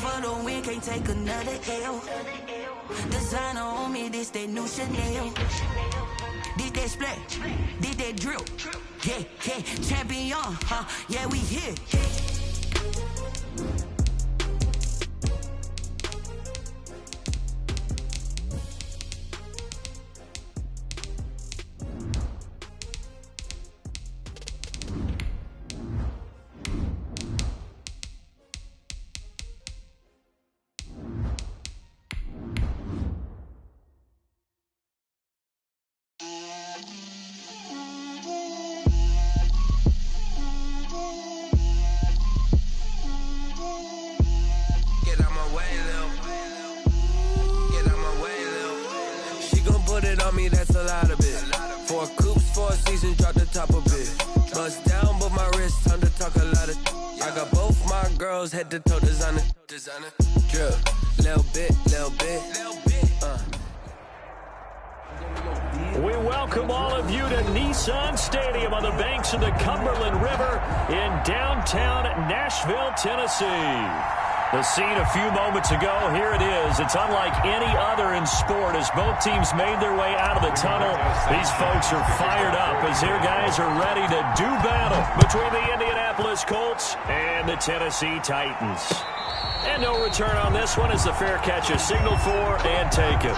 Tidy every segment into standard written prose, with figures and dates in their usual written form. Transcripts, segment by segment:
for the win, can't take another L. Designer on me, this that new Chanel. Did that splash, did that drill. Yeah, yeah, champion, yeah, we here. That's a lot of it. 4 coops, 4 seasons, drop the top of it. Bust down, but my wrist, time to talk a lot of. I got both my girls head to toe designer. Drip, little bit. We welcome all of you to Nissan Stadium on the banks of the Cumberland River in downtown Nashville, Tennessee. The scene a few moments ago, here it is. It's unlike any other in sport as both teams made their way out of the tunnel. These folks are fired up as their guys are ready to do battle between the Indianapolis Colts and the Tennessee Titans. And no return on this one as the fair catch is signaled for and taken.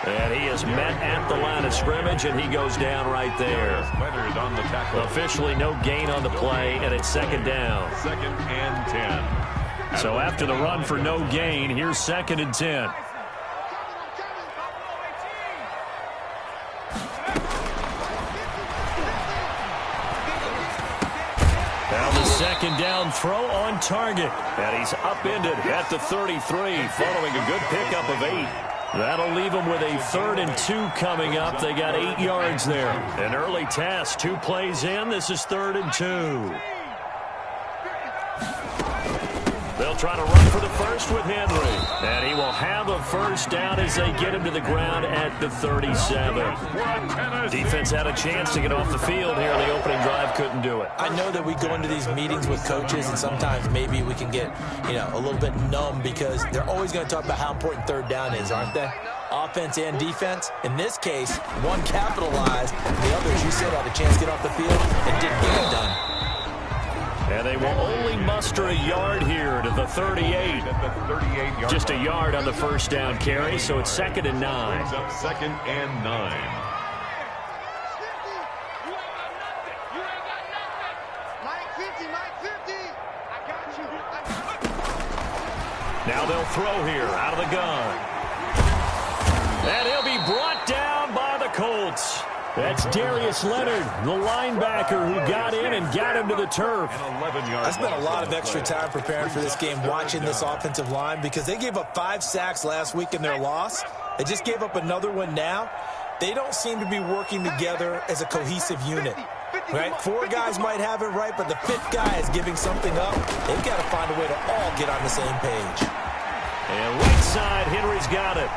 And he is met at the line of scrimmage, and he goes down right there. Officially no gain on the play, and it's second down. 2nd and 10. So after the run for no gain, here's 2nd and 10. Now the second down throw on target. And he's upended at the 33 following a good pickup of 8. That'll leave them with a 3rd and 2 coming up. They got 8 yards there. An early task, 2 plays in. This is 3rd and 2. They'll try to run for the first with Henry. And he will have a first down as they get him to the ground at the 37. Defense had a chance to get off the field here. The opening drive couldn't do it. I know that we go into these meetings with coaches, and sometimes maybe we can get, a little bit numb because they're always going to talk about how important 3rd down is, aren't they? Offense and defense. In this case, one capitalized, the other, as you said, had a chance to get off the field and didn't get it done. And they will only muster a yard here to the 38. Just a yard on the first down carry, so it's 2nd and 9. 2nd and 9. Now they'll throw here out of the gun. And he'll be brought down by the Colts. That's Darius Leonard, the linebacker who got in and got him to the turf. I spent a lot of extra time preparing for this game, watching this offensive line, because they gave up 5 sacks last week in their loss. They just gave up another one now. They don't seem to be working together as a cohesive unit. Right? 4 guys might have it right, but the 5th guy is giving something up. They've got to find a way to all get on the same page. And right side, Henry's got it.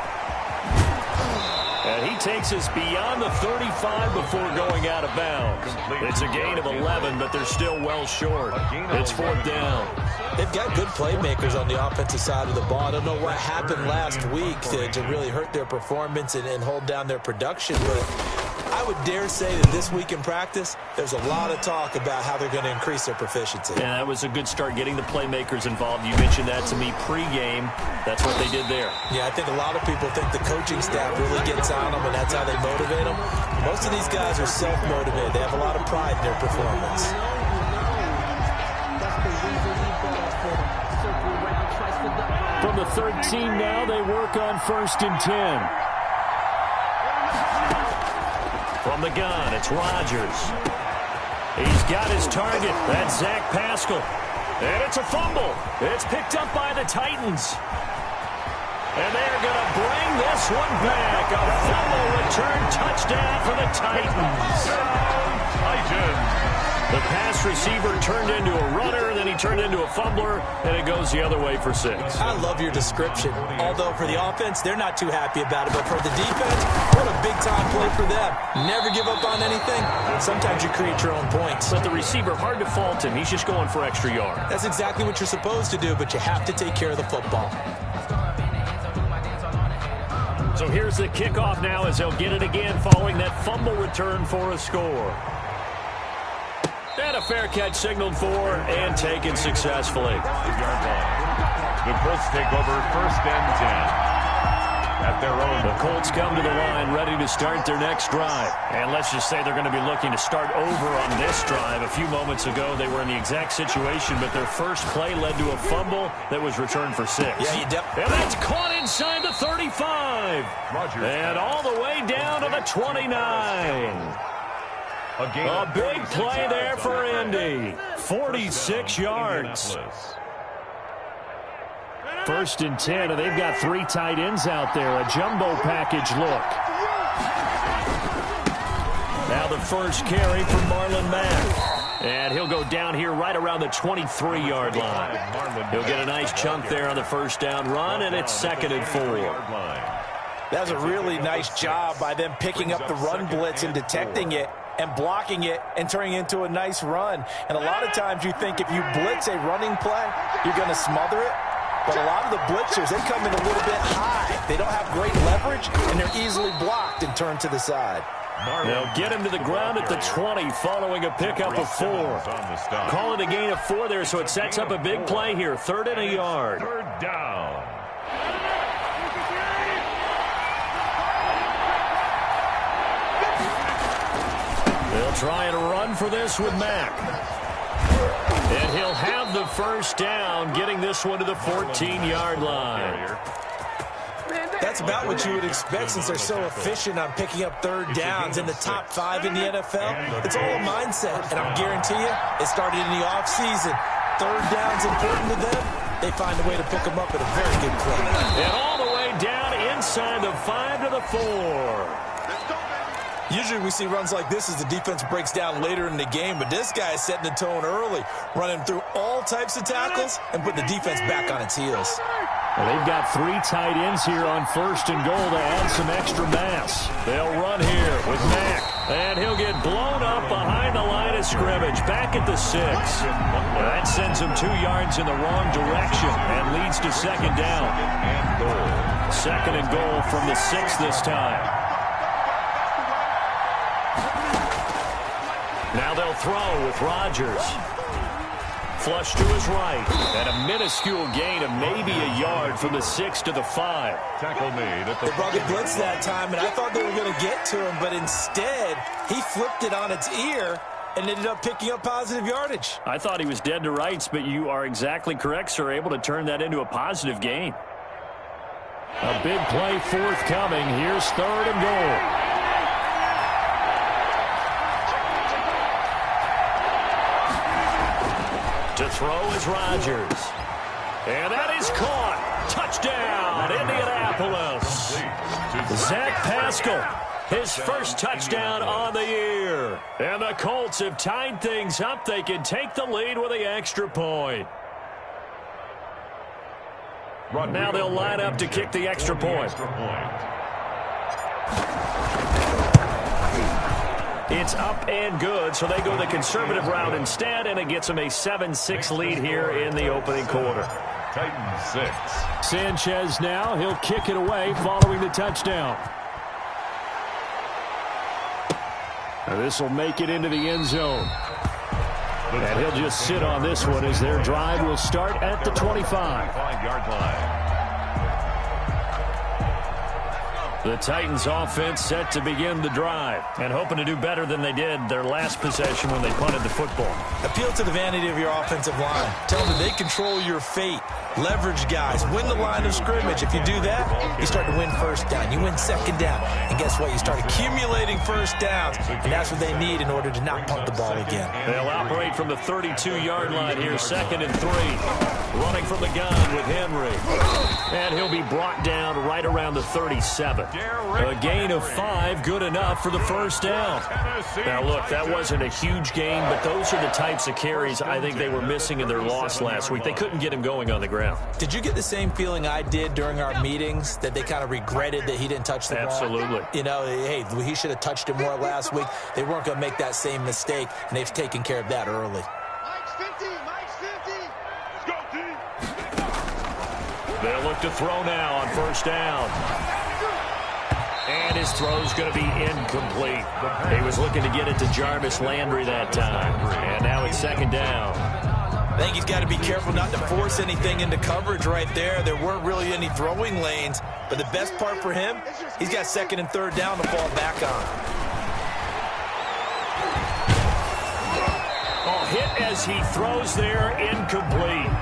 And he takes us beyond the 35 before going out of bounds. It's a gain of 11, but they're still well short. It's 4th down. They've got good playmakers on the offensive side of the ball. I don't know what happened last week to really hurt their performance and hold down their production, but I would dare say that this week in practice, there's a lot of talk about how they're going to increase their proficiency. Yeah, that was a good start getting the playmakers involved. You mentioned that to me pregame. That's what they did there. Yeah, I think a lot of people think the coaching staff really gets on them, and that's how they motivate them. Most of these guys are self-motivated. They have a lot of pride in their performance. From the 13 now, they work on 1st and 10. From the gun, it's Rodgers. He's got his target. That's Zach Pascal. And it's a fumble. It's picked up by the Titans. And they're going to bring this one back. A fumble return touchdown for the Titans. Titans. The pass receiver turned into a runner, then he turned into a fumbler, and it goes the other way for 6. I love your description. Although for the offense, they're not too happy about it. But for the defense, what a big-time play for them. Never give up on anything. Sometimes you create your own points. But the receiver, hard to fault him. He's just going for extra yard. That's exactly what you're supposed to do, but you have to take care of the football. So here's the kickoff now as they'll get it again following that fumble return for a score. And a fair catch signaled for and taken successfully. The Colts take over 1st and 10. At their own. The Colts come to the line ready to start their next drive. And let's just say they're going to be looking to start over on this drive. A few moments ago, they were in the exact situation, but their first play led to a fumble that was returned for 6. Yeah, you and that's caught inside the 35. And all the way down to the 29. A big play there for Indy. 46 yards. 1st and 10, and they've got 3 tight ends out there. A jumbo package look. Now the first carry from Marlon Mack. And he'll go down here right around the 23-yard line. He'll get a nice chunk there on the first down run, and it's 2nd and 4. That was a really nice job by them picking up the run blitz and detecting it and blocking it and turning it into a nice run. And a lot of times you think if you blitz a running play, you're going to smother it. But a lot of the blitzers, they come in a little bit high. They don't have great leverage, and they're easily blocked and turned to the side. They'll get him to the ground at the 20 following a pickup of 4. Call it a gain of 4 there, so it sets up a big play here. 3rd and a yard. 3rd down. They'll try and run for this with Mack. And he'll have the first down, getting this one to the 14-yard line. That's about what you would expect since they're so efficient on picking up 3rd downs in the top 5 in the NFL. It's all a mindset, and I guarantee you, it started in the offseason. 3rd down's important to them. They find a way to pick them up at a very good clip. And all the way down inside the 5 to the 4. Usually we see runs like this as the defense breaks down later in the game, but this guy is setting the tone early, running through all types of tackles and putting the defense back on its heels. Well, they've got 3 tight ends here on 1st and goal to add some extra mass. They'll run here with Mack, and he'll get blown up behind the line of scrimmage, back at the 6. That sends him 2 yards in the wrong direction and leads to 2nd down. 2nd and goal from the 6 this time. Now they'll throw with Rodgers. Flush to his right. And a minuscule gain of maybe a yard from the 6 to the 5. Tackle made. They brought the blitz that time, and I thought they were going to get to him, but instead, he flipped it on its ear and ended up picking up positive yardage. I thought he was dead to rights, but you are exactly correct, sir. Able to turn that into a positive gain. A big play forthcoming. Here's 3rd and goal. To throw is Rodgers. And that is caught. Touchdown, Indianapolis. Zach Pascal, his first touchdown on the year. And the Colts have tied things up. They can take the lead with the extra point. Now they'll line up to kick the extra point. It's up and good, so they go the conservative route instead, and it gets them a 7-6 lead here in the opening quarter. Titans 6. Sanchez now, he'll kick it away following the touchdown. Now this will make it into the end zone. And he'll just sit on this one as their drive will start at the 25. 5-yard line. The Titans offense set to begin the drive and hoping to do better than they did their last possession when they punted the football. Appeal to the vanity of your offensive line. Tell them that they control your fate. Leverage guys. Win the line of scrimmage. If you do that, you start to win 1st down. You win 2nd down. And guess what? You start accumulating 1st downs. And that's what they need in order to not punt the ball again. They'll operate from the 32-yard line here, 2nd and 3. Running from the gun with Henry. And he'll be brought down right around the 37. A gain of 5, good enough for the first down. Now, look, that wasn't a huge gain, but those are the types of carries I think they were missing in their loss last week. They couldn't get him going on the ground. Did you get the same feeling I did during our meetings, that they kind of regretted that he didn't touch the ball? Absolutely. You know, hey, he should have touched it more last week. They weren't going to make that same mistake, and they've taken care of that early. Mike's 50. Mike's 50. Let's go, team. They'll look to throw now on first down. And his throw's going to be incomplete. He was looking to get it to Jarvis Landry that time. And now it's second down. I think he's got to be careful not to force anything into coverage right there. There weren't really any throwing lanes. But the best part for him, he's got second and third down to fall back on. Oh, hit as he throws there, incomplete.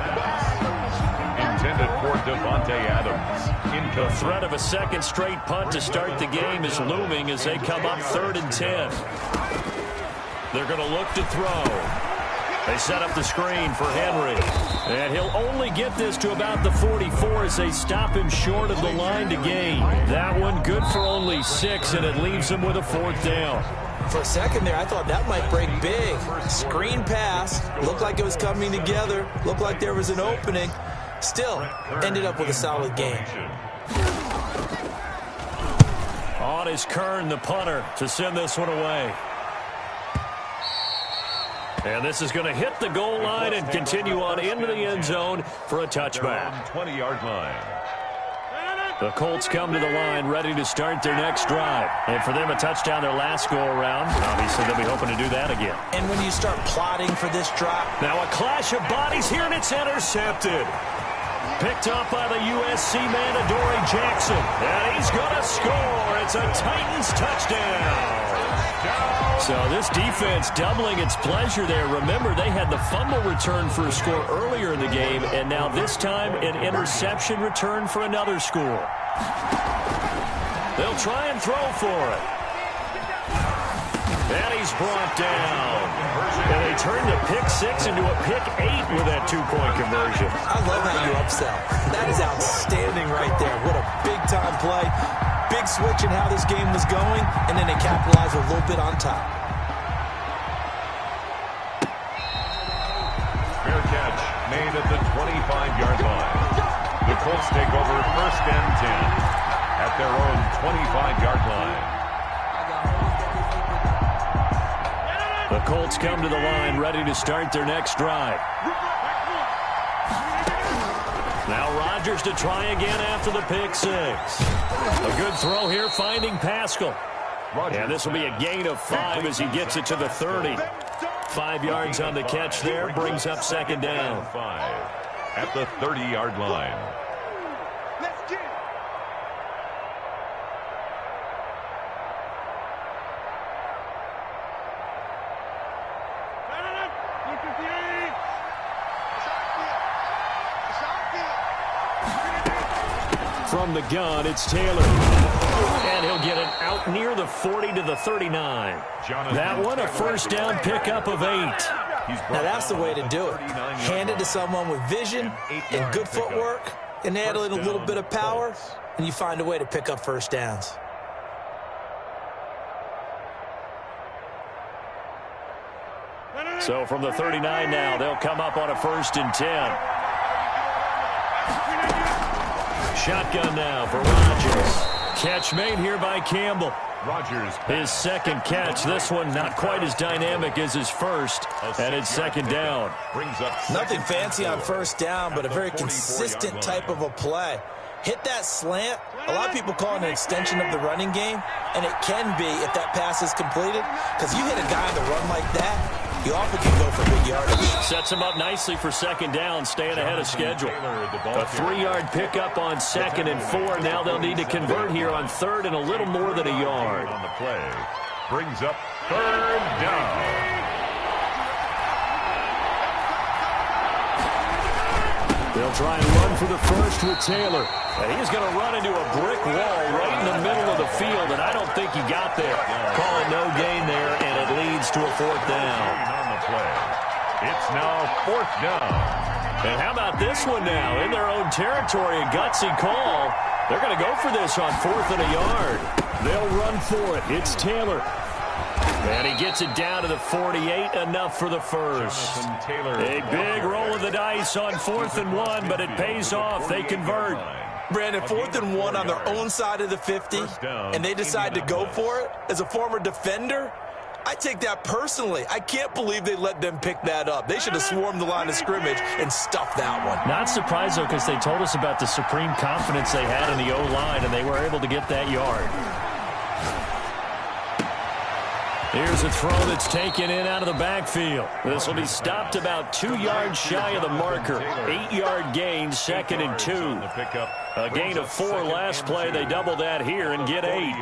Intended for Devontae Adams. The threat of a second straight punt to start the game is looming as they come up 3rd and 10. They're going to look to throw. They set up the screen for Henry. And he'll only get this to about the 44 as they stop him short of the line to gain. That one good for only 6, and it leaves him with a 4th down. For a second there, I thought that might break big. Screen pass. Looked like it was coming together. Looked like there was an opening. Still, ended up with a solid game. On is Kern, the punter, to send this one away. And this is going to hit the goal line and continue on into the end zone for a touchback. 20-yard line. The Colts come to the line ready to start their next drive. And for them, a touchdown their last go-around. Obviously, they'll be hoping to do that again. And when you start plotting for this drive. Now a clash of bodies here, and it's intercepted. Picked up by the USC man, Adoree Jackson. And he's going to score. It's a Titans touchdown. So this defense doubling its pleasure there. Remember, they had the fumble return for a score earlier in the game, and now this time an interception return for another score. They'll try and throw for it. And he's brought down. And they turn the pick 6 into a pick 8 with that 2-point conversion. I love how you upsell. That is outstanding right there. What a big-time play. Big switch in how this game was going, and then they capitalized a little bit on top. Fair catch made at the 25-yard line. The Colts take over 1st and 10 at their own 25-yard line. The Colts come to the line ready to start their next drive. Now Rodgers to try again after the pick 6. A good throw here finding Pascal. And this will be a gain of 5 as he gets it to the 30. 5 yards on the catch there, brings up second down. 5 at the 30-yard line. Let's get it. From the gun, it's Taylor. And he'll get it out near the 40 to the 39. That one, a first down pickup of 8. Now that's the way to do it. Hand it to someone with vision and good footwork, and add in a little bit of power, and you find a way to pick up first downs. So from the 39 now, they'll come up on a 1st and 10. Shotgun now for Rodgers. Catch made here by Campbell. Rodgers. His second catch. This one not quite as dynamic as his first. And it's second down. Brings up Nothing fancy on first down, but a very consistent type of a play. Hit that slant. A lot of people call it an extension of the running game, and it can be if that pass is completed, because you hit a guy on the run like that, you often can go for big yardage. Sets him up nicely for second down, staying ahead of schedule. A 3-yard pickup on 2nd and 4. Now they'll need to convert here on 3rd and a little more than a yard. On the play. Brings up 3rd down. They'll try and run for the first with Taylor. And he's going to run into a brick wall right in the middle of the field, and I don't think he got there. Calling no gain there, and it leads to a 4th down. On the play. It's now 4th down. And how about this one now? In their own territory, a gutsy call. They're going to go for this on 4th and a yard. They'll run for it. It's Taylor. And he gets it down to the 48, enough for the first. A big roll of the dice on 4th and 1, but it pays off. They convert. Brandon, 4th and 1 on their own side of the 50, and they decide to go for it. As a former defender, I take that personally. I can't believe they let them pick that up. They should have swarmed the line of scrimmage and stuffed that one. Not surprised, though, because they told us about the supreme confidence they had in the O-line, and they were able to get that yard. Here's a throw that's taken in out of the backfield. This will be stopped about 2 yards shy of the marker. 8-yard gain, 2nd and 2. A gain of 4 last play. They double that here and get 8.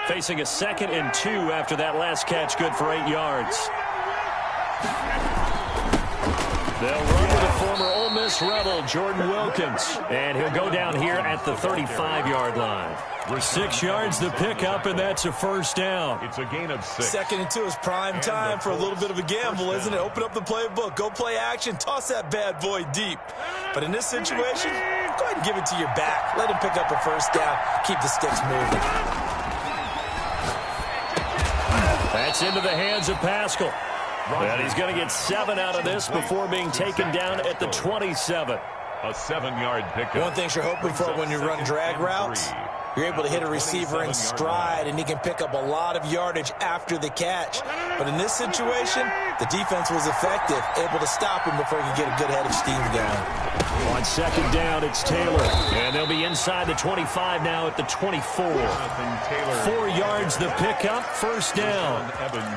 Facing a 2nd and 2 after that last catch, good for 8 yards. They'll run with the former Ole Miss Rebel, Jordan Wilkins. And he'll go down here at the 35-yard line. We're 6 yards to pick up, and that's a first down. It's a gain of 6. 2nd and 2 is prime time for a little bit of a gamble, isn't it? Open up the playbook, go play action, toss that bad boy deep. But in this situation, go ahead and give it to your back. Let him pick up a first down. Keep the sticks moving. That's into the hands of Pascal. And he's going to get 7 out of this before being taken down at the 27. A 7-yard pickup. One thing you're hoping for when you run drag routes, you're able to hit a receiver in stride, and he can pick up a lot of yardage after the catch. But in this situation, the defense was effective, able to stop him before he could get a good head of steam going. On 2nd down, it's Taylor. And they'll be inside the 25 now at the 24. 4 yards the pickup, first down.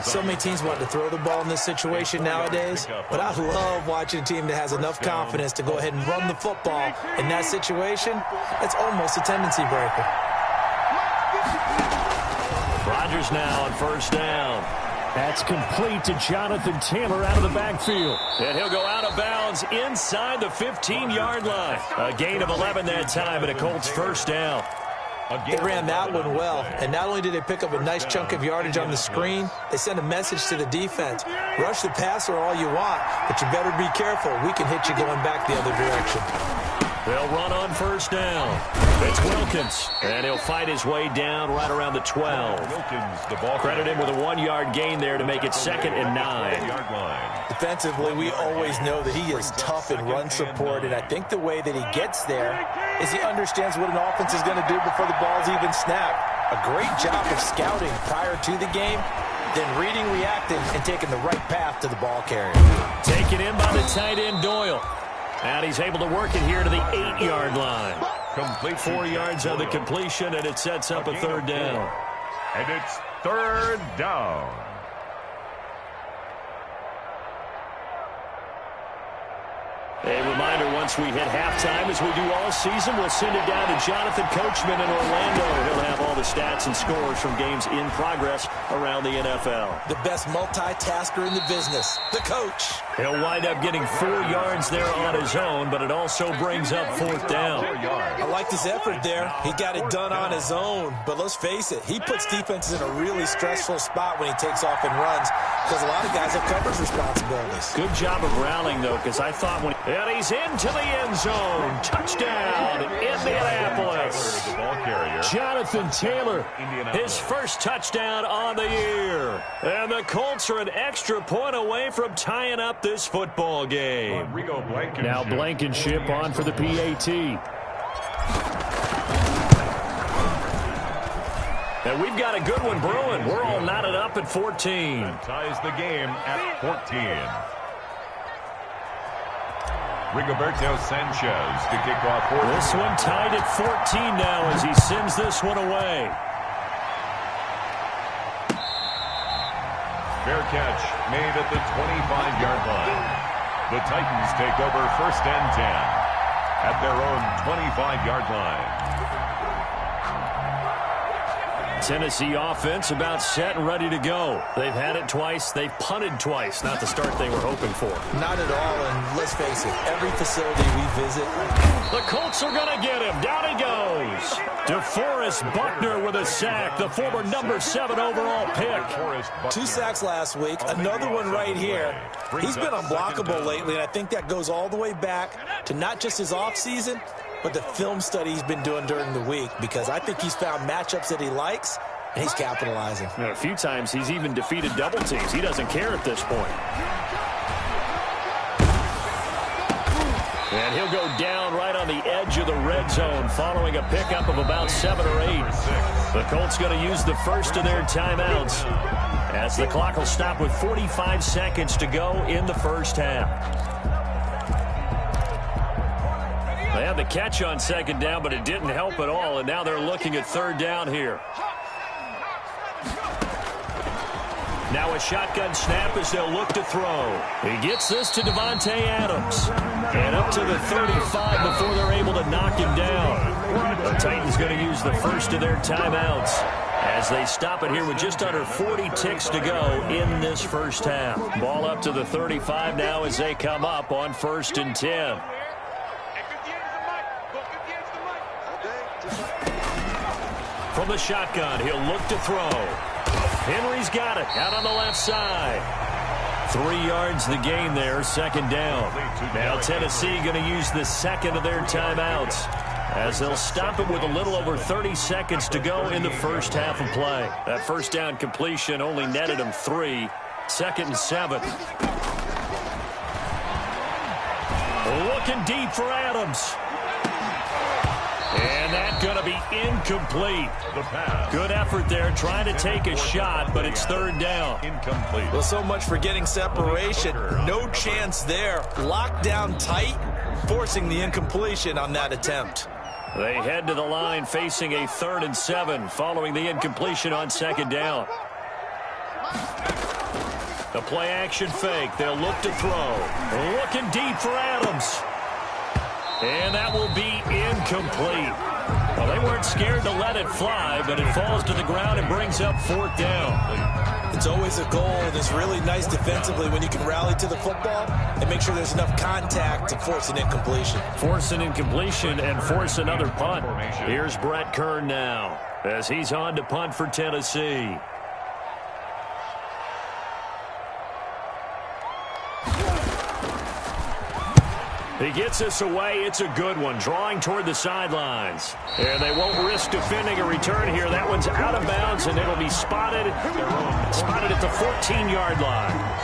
So many teams want to throw the ball in this situation nowadays, but I love watching a team that has enough confidence to go ahead and run the football. In that situation, it's almost a tendency breaker. Rodgers now on first down. That's complete to Jonathan Taylor out of the backfield. And he'll go out of bounds inside the 15-yard line. A gain of 11 that time, and a Colts first down. They ran that one well, and not only did they pick up a nice chunk of yardage on the screen, they sent a message to the defense. Rush the passer all you want, but you better be careful. We can hit you going back the other direction. They'll run on first down. It's Wilkins, and he'll fight his way down right around the 12. Credit him with a 1-yard gain there to make it 2nd and 9. Defensively, we always know that he is tough in run support, and I think the way that he gets there is he understands what an offense is going to do before the ball's even snapped. A great job of scouting prior to the game, then reading, reacting, and taking the right path to the ball carrier. Taken in by the tight end, Doyle. And he's able to work it here to the 8-yard line. Complete 4 yards on the completion, and it sets up a 3rd down. And it's 3rd down. A reminder, once we hit halftime, as we do all season, we'll send it down to Jonathan Coachman in Orlando. He'll have all the stats and scores from games in progress around the NFL. The best multitasker in the business, the coach. He'll wind up getting 4 yards there on his own, but it also brings up 4th down. I liked his effort there. He got it done on his own, but let's face it, he puts defenses in a really stressful spot when he takes off and runs, because a lot of guys have coverage responsibilities. Good job of rallying, though, because I thought when... And he's into the end zone. Touchdown, Indianapolis. Jonathan Taylor, his first touchdown on the year. And the Colts are an extra point away from tying up this football game. Now Blankenship on for the PAT. And we've got a good one brewing. We're all knotted up at 14. That ties the game at 14. Rigoberto Sanchez to kick off. This one tied at 14 now as he sends this one away. Fair catch made at the 25-yard line. The Titans take over 1st and 10 at their own 25-yard line. Tennessee offense about set and ready to go. They've had it twice. They've punted twice. Not the start they were hoping for. Not at all, and let's face it, every facility we visit. The Colts are going to get him. Down he goes. DeForest Buckner with a sack, the former number 7 overall pick. 2 sacks last week, another one right here. He's been unblockable lately, and I think that goes all the way back to not just his offseason, but the film study he's been doing during the week, because I think he's found matchups that he likes, and he's capitalizing. A few times he's even defeated double teams. He doesn't care at this point. And he'll go down right on the edge of the red zone following a pickup of about 7 or 8. The Colts going to use the first of their timeouts as the clock will stop with 45 seconds to go in the first half. They had the catch on second down, but it didn't help at all, and now they're looking at third down here. Now a shotgun snap as they'll look to throw. He gets this to Davante Adams. And up to the 35 before they're able to knock him down. The Titans going to use the first of their timeouts as they stop it here with just under 40 ticks to go in this first half. Ball up to the 35 now as they come up on 1st and 10. From the shotgun, he'll look to throw. Henry's got it out on the left side. 3 yards the gain there, second down. Now Tennessee going to use the second of their timeouts as they'll stop it with a little over 30 seconds to go in the first half of play. That first down completion only netted them 3. 2nd and 7. Looking deep for Adams. And that's going to be incomplete. Good effort there, trying to take a shot, but it's third down. Incomplete. Well, so much for getting separation. No chance there. Locked down tight, forcing the incompletion on that attempt. They head to the line facing a 3rd and 7 following the incompletion on second down. The play action fake. They'll look to throw. Looking deep for Adams. And that will be incomplete. Well, they weren't scared to let it fly, but it falls to the ground and brings up 4th down. It's always a goal, and it's really nice defensively when you can rally to the football and make sure there's enough contact to force an incompletion. Force an incompletion and force another punt. Here's Brett Kern now as he's on to punt for Tennessee. He gets this away. It's a good one. Drawing toward the sidelines. And they won't risk defending a return here. That one's out of bounds, and it'll be spotted at the 14-yard line.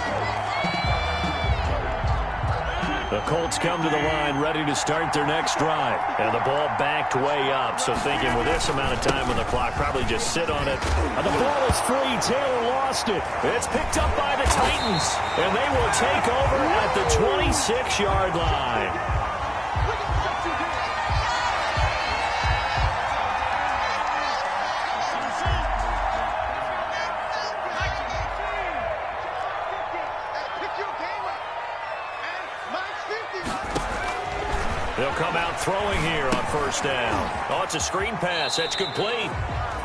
The Colts come to the line ready to start their next drive. And the ball backed way up. So thinking with this amount of time on the clock, probably just sit on it. And the ball is free. Taylor lost it. It's picked up by the Titans. And they will take over at the 26-yard line. They'll come out throwing here on first down. Oh, it's a screen pass. That's complete.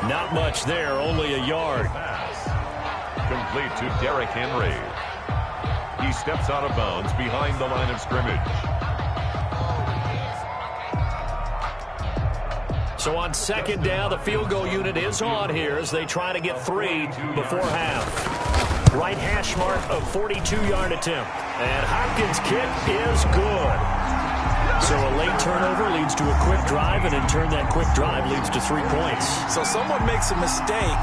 Not much there, only a yard. Complete to Derrick Henry. He steps out of bounds behind the line of scrimmage. So on second down, the field goal unit is on here as they try to get 3 before half. Right hash mark of 42-yard attempt. And Hopkins' kick is good. So a late turnover leads to a quick drive, and in turn that quick drive leads to 3 points. So someone makes a mistake,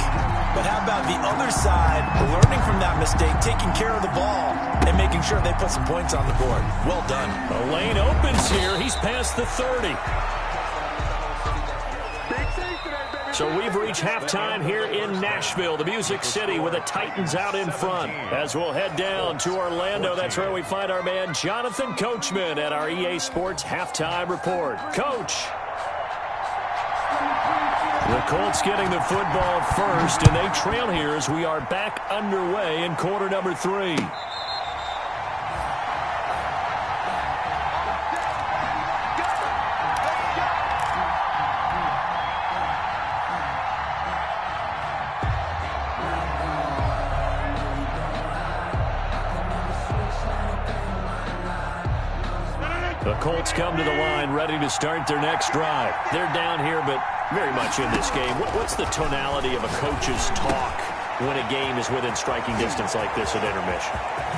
but how about the other side learning from that mistake, taking care of the ball, and making sure they put some points on the board? Well done. A lane opens here. He's past the 30. So we've reached halftime here in Nashville, the Music City, with the Titans out in front. As we'll head down to Orlando, that's where we find our man Jonathan Coachman at our EA Sports Halftime Report. Coach. The Colts getting the football first, and they trail here as we are back underway in quarter number 3. The Colts come to the line ready to start their next drive. They're down here, but very much in this game. What's the tonality of a coach's talk when a game is within striking distance like this at intermission?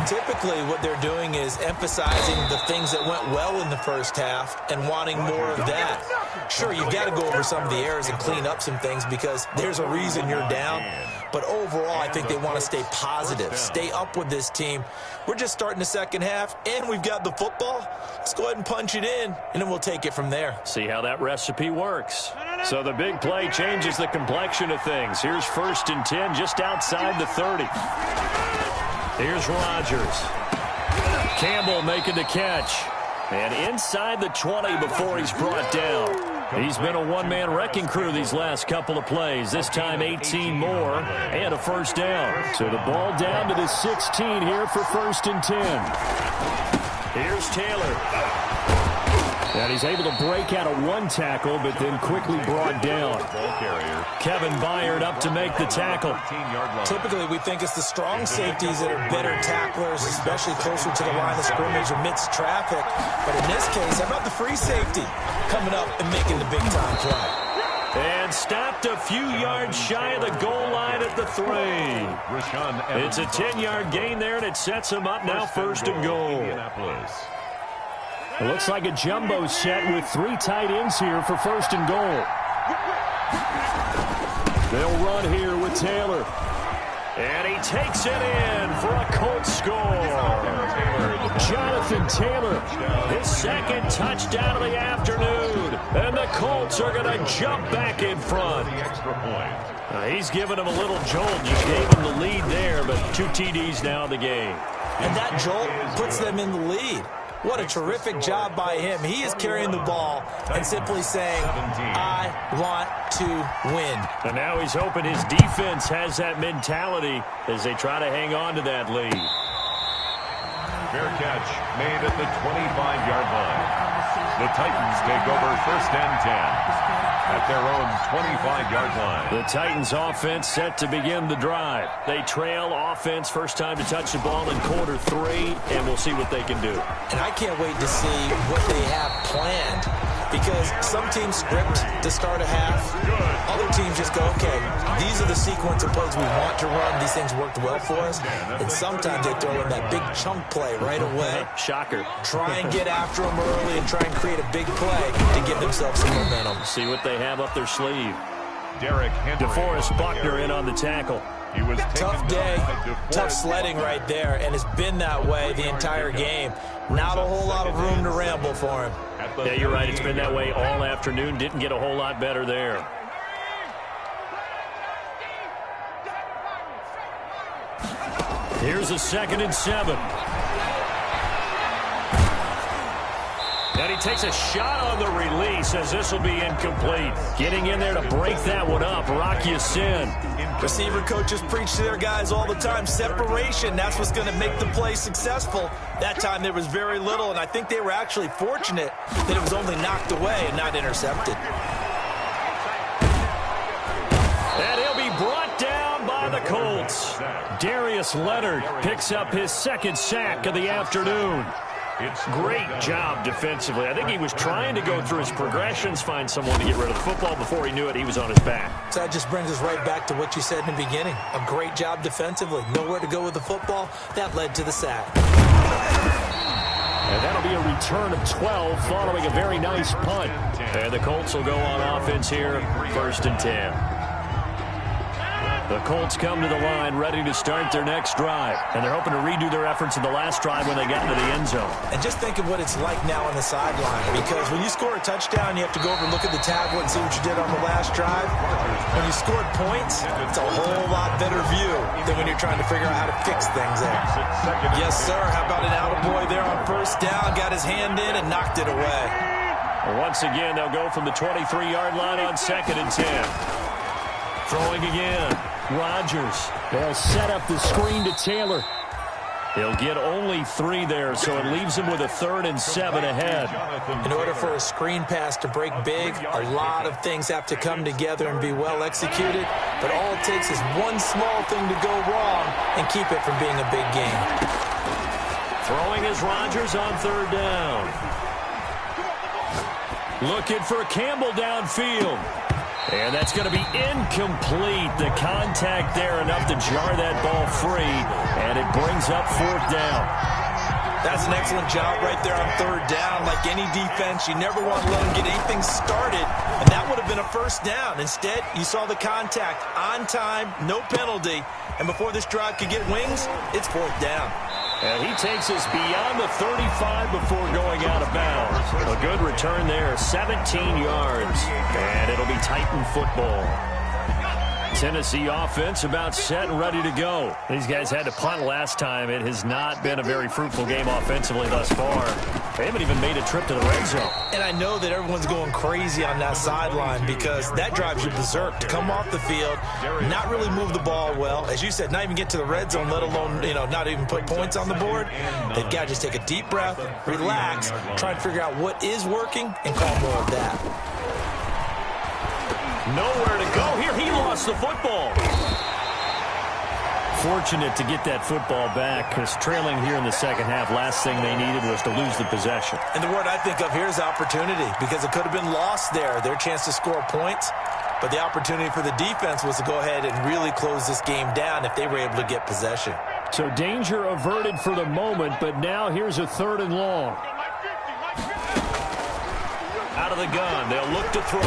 Typically, what they're doing is emphasizing the things that went well in the first half and wanting more of that. Sure, you've got to go over some of the errors and clean up some things because there's a reason you're down. But overall, I think they want to stay positive, stay up with this team. We're just starting the second half, and we've got the football. Let's go ahead and punch it in, and then we'll take it from there. See how that recipe works. So the big play changes the complexion of things. Here's 1st and 10 just outside the 30. Here's Rodgers. Campbell making the catch. And inside the 20 before he's brought down. He's been a one-man wrecking crew these last couple of plays. This time 18 more and a first down. So the ball down to the 16 here for 1st and 10. Here's Taylor. And he's able to break out of one tackle, but then quickly brought down. Kevin Byard up to make the tackle. Typically, we think it's the strong safeties that are better tacklers, especially closer to the line of scrimmage amidst traffic. But in this case, how about the free safety coming up and making the big-time play? And stopped a few yards shy of the goal line at the 3. It's a 10-yard gain there, and it sets him up now 1st and goal. It looks like a jumbo set with 3 tight ends here for 1st and goal. They'll run here with Taylor. And he takes it in for a Colts score. Jonathan Taylor, his 2nd touchdown of the afternoon. And the Colts are going to jump back in front. He's giving them a little jolt. Just gave them the lead there, but 2 TDs now in the game. And that jolt puts them in the lead. What a terrific job by him. He is carrying the ball and simply saying, I want to win. And now he's hoping his defense has that mentality as they try to hang on to that lead. Fair catch made at the 25-yard line. The Titans take over 1st and 10 at their own 25-yard line. The Titans offense set to begin the drive. They trail offense, first time to touch the ball in quarter 3, and we'll see what they can do. And I can't wait to see what they have planned, because some teams script to start a half. Other teams just go, okay, these are the sequence of plays we want to run. These things worked well for us. And sometimes they throw in that big chunk play right away. Shocker. Try and get after them early and try and create a big play to give themselves some momentum. See what they have up their sleeve. Derek Henry. DeForest Buckner in on the tackle. He was tough day, tough sledding right there, and it's been that way the entire game. Not a whole lot of room to ramble for him. Yeah, you're right. It's been that way all afternoon. Didn't get a whole lot better there. Here's a 2nd and 7. And he takes a shot on the release as this will be incomplete. Getting in there to break that one up, Rock Ya-Sin. Receiver coaches preach to their guys all the time. Separation, that's what's going to make the play successful. That time there was very little, and I think they were actually fortunate that it was only knocked away and not intercepted. And he'll be brought down by the Colts. Darius Leonard picks up his 2nd sack of the afternoon. Great job defensively. I think he was trying to go through his progressions, find someone to get rid of the football. Before he knew it, he was on his back. So that just brings us right back to what you said in the beginning. A great job defensively. Nowhere to go with the football. That led to the sack. And that'll be a return of 12 following a very nice punt. And the Colts will go on offense here, 1st and 10. The Colts come to the line ready to start their next drive. And they're hoping to redo their efforts in the last drive when they got into the end zone. And just think of what it's like now on the sideline. Because when you score a touchdown, you have to go over and look at the tablet and see what you did on the last drive. When you scored points, it's a whole lot better view than when you're trying to figure out how to fix things there. Yes, sir. How about an attaboy there on 1st down? Got his hand in and knocked it away. Well, once again, they'll go from the 23-yard line on 2nd and 10. Throwing again. Rodgers. They'll set up the screen to Taylor. He'll get only 3 there, so it leaves him with a 3rd and 7 ahead. In order for a screen pass to break big, a lot of things have to come together and be well executed. But all it takes is one small thing to go wrong and keep it from being a big game. Throwing is Rodgers on 3rd down. Looking for Campbell downfield. And that's going to be incomplete. The contact there enough to jar that ball free, and it brings up 4th down. That's an excellent job right there on 3rd down. Like any defense, you never want to let them get anything started, and that would have been a 1st down. Instead, you saw the contact on time, no penalty, and before this drive could get wings, it's 4th down. And he takes us beyond the 35 before going out of bounds. A good return there, 17 yards, and it'll be Titan football. Tennessee offense about set and ready to go. These guys had to punt last time. It has not been a very fruitful game offensively thus far. They haven't even made a trip to the red zone. And I know that everyone's going crazy on that sideline because that drives you berserk to come off the field, not really move the ball well. As you said, not even get to the red zone, let alone, not even put points on the board. They've got to just take a deep breath, relax, try and figure out what is working, and call more of that. Nowhere to go here. He lost the football. Fortunate to get that football back because trailing here in the second half, last thing they needed was to lose the possession. And the word I think of here is opportunity because it could have been lost there, their chance to score points. But the opportunity for the defense was to go ahead and really close this game down if they were able to get possession. So danger averted for the moment, but now here's a 3rd and long. Out of the gun, they'll look to throw.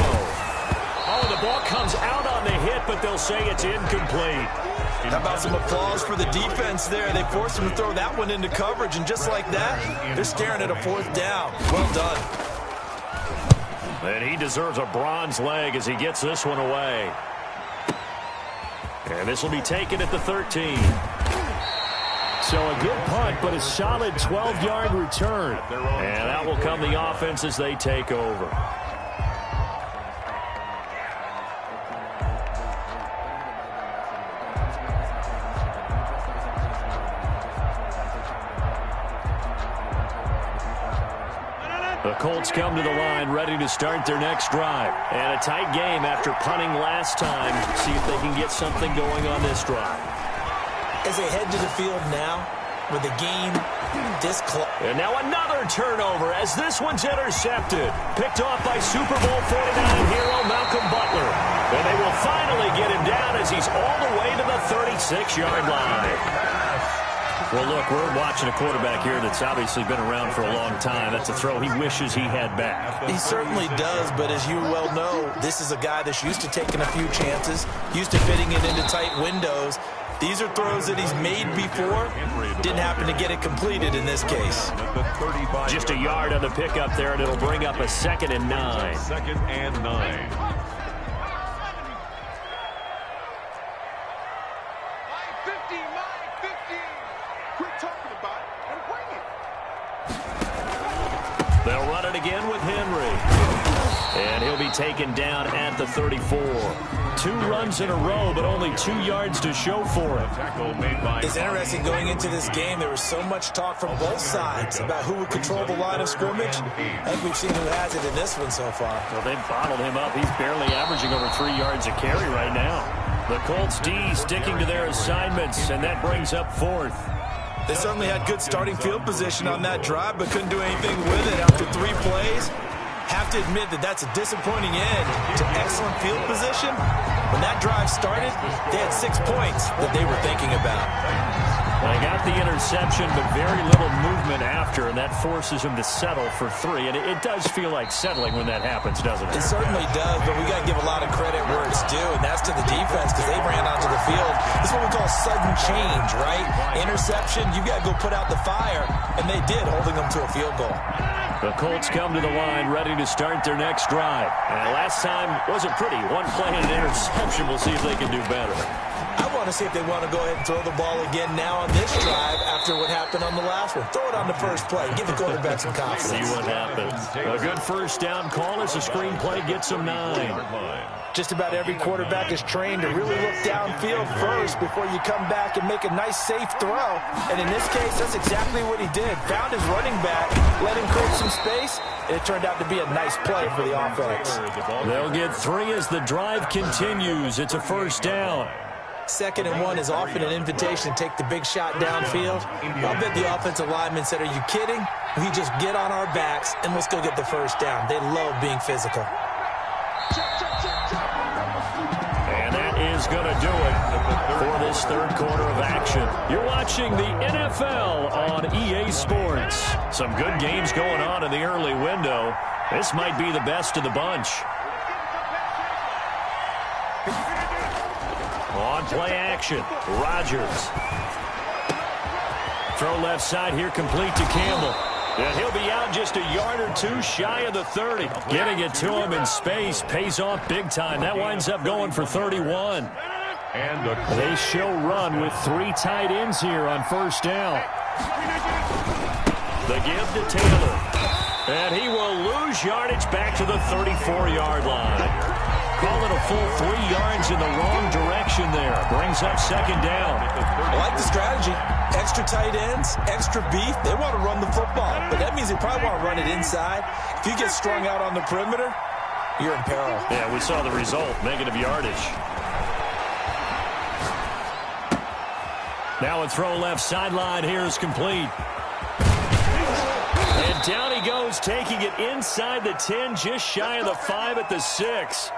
Oh, the ball comes out on the hit, but they'll say it's incomplete. How about some applause for the defense there? They forced him to throw that one into coverage, and just like that, they're staring at a 4th down. Well done. And he deserves a bronze leg as he gets this one away. And this will be taken at the 13. So a good punt, but a solid 12-yard return. And that will come the offense as they take over. The Colts come to the line ready to start their next drive. And a tight game after punting last time. See if they can get something going on this drive. As they head to the field now with the game this close. And now another turnover as this one's intercepted. Picked off by Super Bowl 49 hero Malcolm Butler. And they will finally get him down as he's all the way to the 36-yard line. Well, look, we're watching a quarterback here that's obviously been around for a long time. That's a throw he wishes he had back. He certainly does, but as you well know, this is a guy that's used to taking a few chances, used to fitting it into tight windows. These are throws that he's made before. Didn't happen to get it completed in this case. Just a yard on the pickup there, and it'll bring up a 2nd and 9. 2nd and 9. They'll run it again with Henry. And he'll be taken down at the 34. 2 runs in a row, but only 2 yards to show for it. It's interesting going into this game. There was so much talk from both sides about who would control the line of scrimmage. I think we've seen who has it in this one so far. Well, they've bottled him up. He's barely averaging over 3 yards a carry right now. The Colts D sticking to their assignments, and that brings up 4th. They certainly had good starting field position on that drive, but couldn't do anything with it after 3 plays. Have to admit that that's a disappointing end to excellent field position. When that drive started, they had 6 points that they were thinking about. They got the interception, but very little movement after, and that forces him to settle for 3. And it does feel like settling when that happens, doesn't it? It certainly does, but we got to give a lot of credit where it's due, and that's to the defense because they ran onto the field. This is what we call sudden change, right? Interception, you got to go put out the fire, and they did, holding them to a field goal. The Colts come to the line ready to start their next drive. And last time wasn't pretty. 1 play and an interception. We'll see if they can do better. I want to see if they want to go ahead and throw the ball again now on this drive after what happened on the last one. Throw it on the first play. Give the quarterback some confidence. See what happens. A good 1st down call as the screenplay gets them 9. Just about every quarterback is trained to really look downfield first before you come back and make a nice, safe throw. And in this case, that's exactly what he did. Found his running back, let him create some space, and it turned out to be a nice play for the offense. They'll get 3 as the drive continues. It's a 1st down. 2nd and 1 is often an invitation to take the big shot downfield. I'll bet the offensive lineman said, are you kidding? We just get on our backs and let's go get the 1st down. They love being physical. Check, check, check, check. is going to do it for this third quarter of action. You're watching the NFL on EA Sports. Some good games going on in the early window. This might be the best of the bunch. On play action, Rodgers. Throw left side here, complete to Campbell. And he'll be out just a yard or two shy of the 30. Getting it to him in space pays off big time. That winds up going for 31. And they show run with 3 tight ends here on first down. The give to Taylor. And he will lose yardage back to the 34-yard line. Call it a full 3 yards in the wrong direction there. Brings up second down. I like the strategy. Extra tight ends, extra beef. They want to run the football, but that means they probably want to run it inside. If you get strung out on the perimeter, you're in peril. Yeah, we saw the result, negative yardage. Now a throw left sideline here is complete. And down he goes, taking it inside the 10, just shy of the 5 at the 6.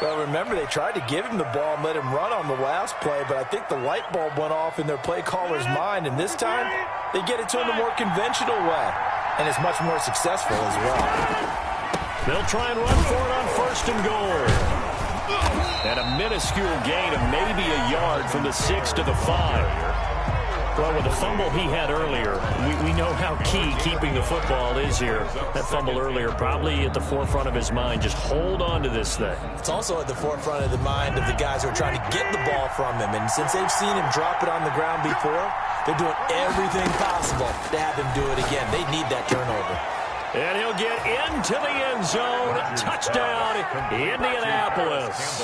Well, remember, they tried to give him the ball and let him run on the last play, but I think the light bulb went off in their play caller's mind, and this time they get it to him the more conventional way, and it's much more successful as well. They'll try and run for it on first and goal. And a minuscule gain of maybe a yard from the 6 to the 5. Well, with the fumble he had earlier, we know how key keeping the football is here. That fumble earlier probably at the forefront of his mind. Just hold on to this thing. It's also at the forefront of the mind of the guys who are trying to get the ball from him. And since they've seen him drop it on the ground before, they're doing everything possible to have him do it again. They need that turnover. And he'll get into the end zone. Touchdown, Indianapolis.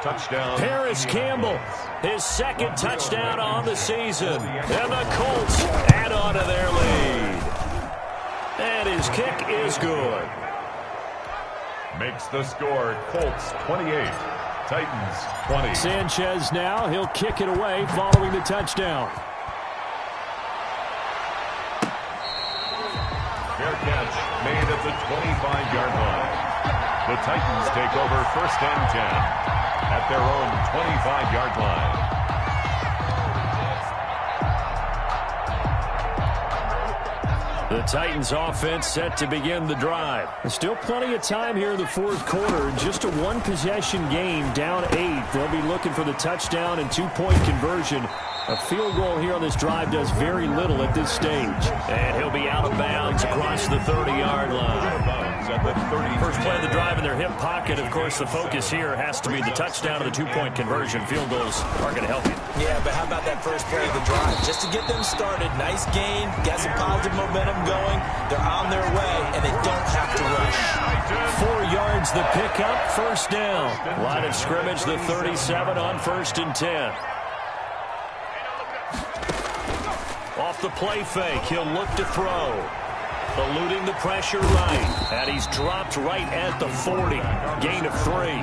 touchdown. Paris Campbell, his second touchdown on the season. And the Colts add on to their lead. And his kick is good. Makes the score Colts 28, Titans 20. Sanchez now, he'll kick it away following the touchdown. Fair catch made at the 25-yard line. The Titans take over first and 10 at their own 25-yard line. The Titans offense set to begin the drive. There's still plenty of time here in the fourth quarter. Just a one-possession game, down 8. They'll be looking for the touchdown and two-point conversion. A field goal here on this drive does very little at this stage. And he'll be out of bounds across the 30-yard line. First play of the drive in their hip pocket. Of course, the focus here has to be the touchdown and the two-point conversion. Field goals aren't going to help you. Yeah, but how about that first play of the drive? Just to get them started. Nice gain. Got some positive momentum going. They're on their way, and they don't have to rush. 4 yards the pickup. First down. Line of scrimmage, the 37 on first and 10. Off the play fake, he'll look to throw. Eluding the pressure right. And he's dropped right at the 40. Gain of 3.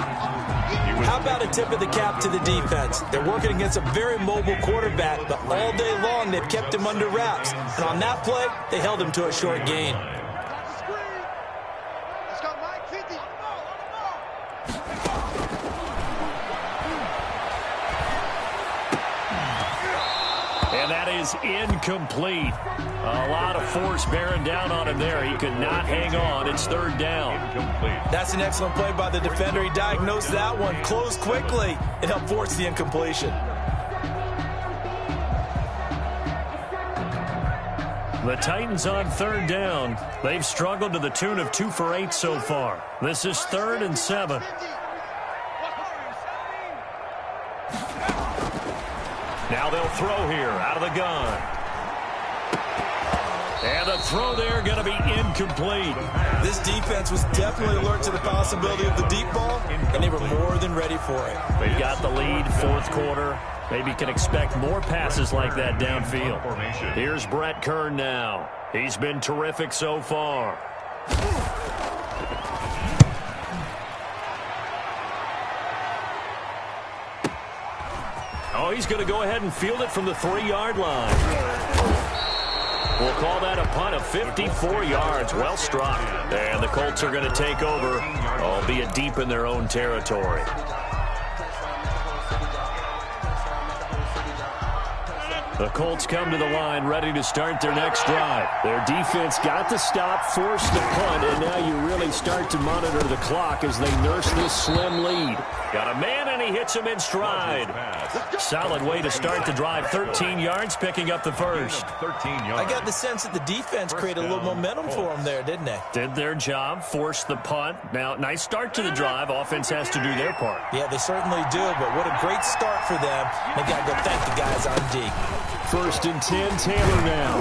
How about a tip of the cap to the defense? They're working against a very mobile quarterback, but all day long they've kept him under wraps. And on that play, they held him to a short gain. Let's go, Mike, 50. And that is incomplete. A lot of force bearing down on him there. He could not hang on. It's third down. Incomplete. That's an excellent play by the defender. He diagnosed that one, closed quickly, and helped force the incompletion. The Titans on third down. They've struggled to the tune of 2 for 8 so far. This is 3rd and 7. Now they'll throw here out of the gun. And the throw there going to be incomplete. This defense was definitely alert to the possibility of the deep ball, and they were more than ready for it. They've got the lead, fourth quarter. Maybe can expect more passes like that downfield. Here's Brett Kern now. He's been terrific so far. Oh, he's going to go ahead and field it from the 3-yard line. We'll call that a punt of 54 yards. Well struck. And the Colts are going to take over, albeit deep in their own territory. The Colts come to the line ready to start their next drive. Their defense got the stop, forced the punt, and now you really start to monitor the clock as they nurse this slim lead. Got a man, and he hits him in stride. Solid way to start the drive. 13 yards, picking up the first. 13 yards. I got the sense that the defense created a little momentum for them there, didn't they? Did their job, forced the punt. Now, nice start to the drive. Offense has to do their part. Yeah, they certainly do, but what a great start for them. They got to go thank the guys on D. 1st and 10, Taylor now.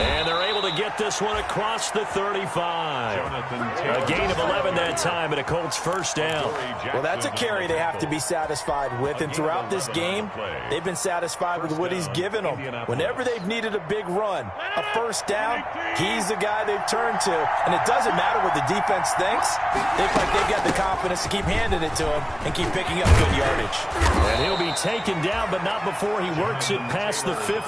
And they're able to get this one across the 35. A gain of 11 that time, and a Colts first down. Well, that's a carry they have to be satisfied with, and throughout this game, they've been satisfied with what he's given them. Whenever they've needed a big run, a first down, he's the guy they've turned to. And it doesn't matter what the defense thinks. They feel like they've got the confidence to keep handing it to him and keep picking up good yardage. And he'll be taken down, but not before he works it past the 50.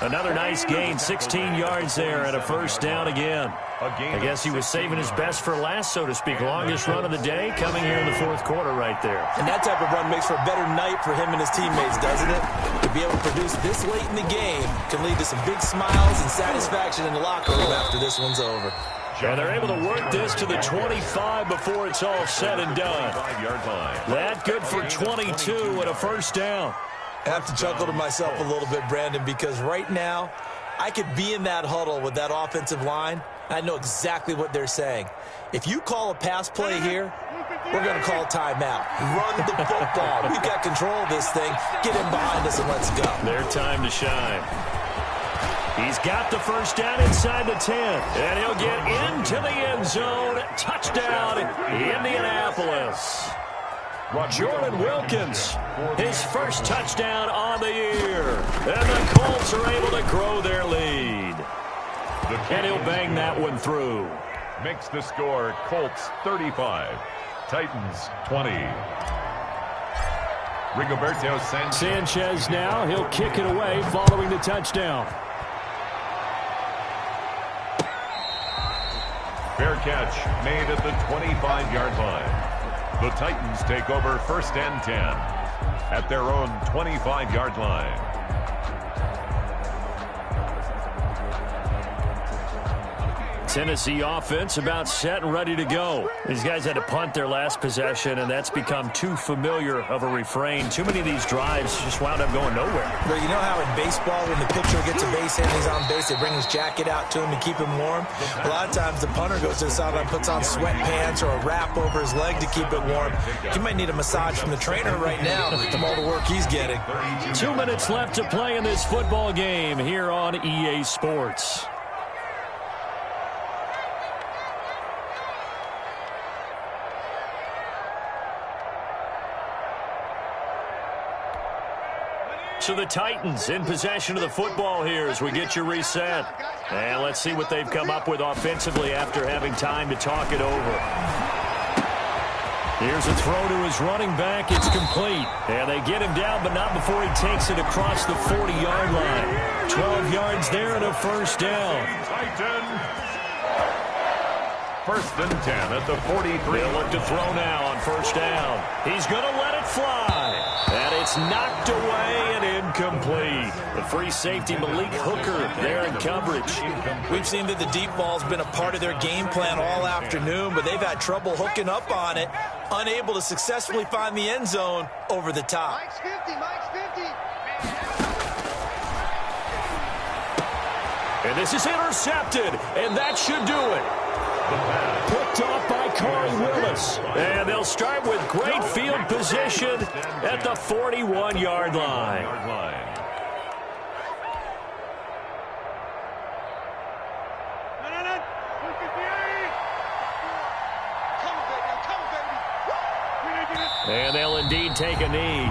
Another nice gain, 16 yards there, and a first down again. I guess he was saving his best for last, so to speak. Longest run of the day coming here in the fourth quarter right there. And that type of run makes for a better night for him and his teammates, doesn't it? To be able to produce this late in the game can lead to some big smiles and satisfaction in the locker room after this one's over. And they're able to work this to the 25 before it's all said and done. That good for 22 and a first down. I have to chuckle to myself a little bit, Brandon, because right now I could be in that huddle with that offensive line. I know exactly what they're saying. If you call a pass play here, we're going to call timeout. Run the football. We've got control of this thing. Get in behind us and let's go. Their time to shine. He's got the first down inside the 10, and he'll get into the end zone. Touchdown, Indianapolis. Jordan Wilkins, his first touchdown on the year. And the Colts are able to grow their lead. And he'll bang that one through. Makes the score Colts 35, Titans 20. Rigoberto Sanchez now, he'll kick it away following the touchdown. Fair catch made at the 25-yard line. The Titans take over 1st and 10 at their own 25-yard line. Tennessee offense about set and ready to go. These guys had to punt their last possession, and that's become too familiar of a refrain. Too many of these drives just wound up going nowhere. But you know how in baseball, when the pitcher gets a base hit and he's on base, they bring his jacket out to him to keep him warm? A lot of times the punter goes to the sideline, puts on sweatpants or a wrap over his leg to keep it warm. He might need a massage from the trainer right now from all the work he's getting. 2 minutes left to play in this football game here on EA Sports. So the Titans in possession of the football here as we get you reset. And let's see what they've come up with offensively after having time to talk it over. Here's a throw to his running back. It's complete. And they get him down, but not before he takes it across the 40-yard line. 12 yards there and a first down. First and 10 at the 43. They'll look to throw now on first down. He's going to let it fly. And it's knocked away and incomplete. The free safety, Malik Hooker, there in coverage. We've seen that the deep ball's been a part of their game plan all afternoon, but they've had trouble hooking up on it, unable to successfully find the end zone over the top. Mike's 50, Mike's 50. And this is intercepted, and that should do it. Picked off by Corey Willis. And they'll start with great field position at the 41-yard line. And they'll indeed take a knee.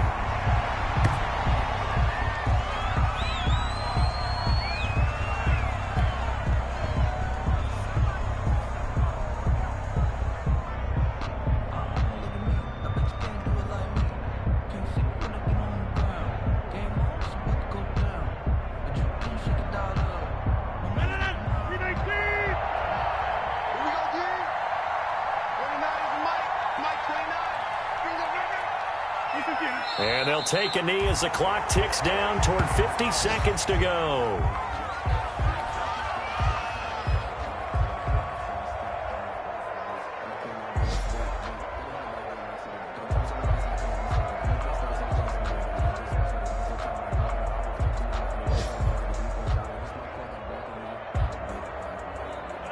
they'll take a knee as the clock ticks down toward 50 seconds to go.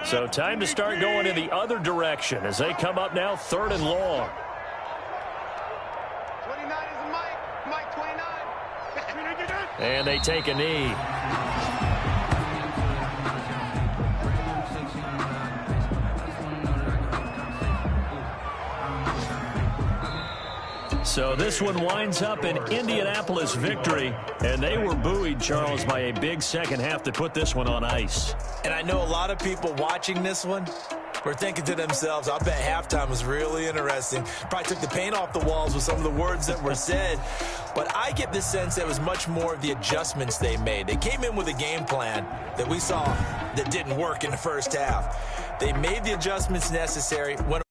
So time to start going in the other direction as they come up now 3rd and long. 29 is Mike 29. And they take a knee. So this one winds up an Indianapolis victory, and they were buoyed, Charles, by a big second half that put this one on ice. And I know a lot of people watching this one were thinking to themselves, I bet halftime was really interesting. Probably took the paint off the walls with some of the words that were said. But I get the sense that it was much more of the adjustments they made. They came in with a game plan that we saw that didn't work in the first half. They made the adjustments necessary. When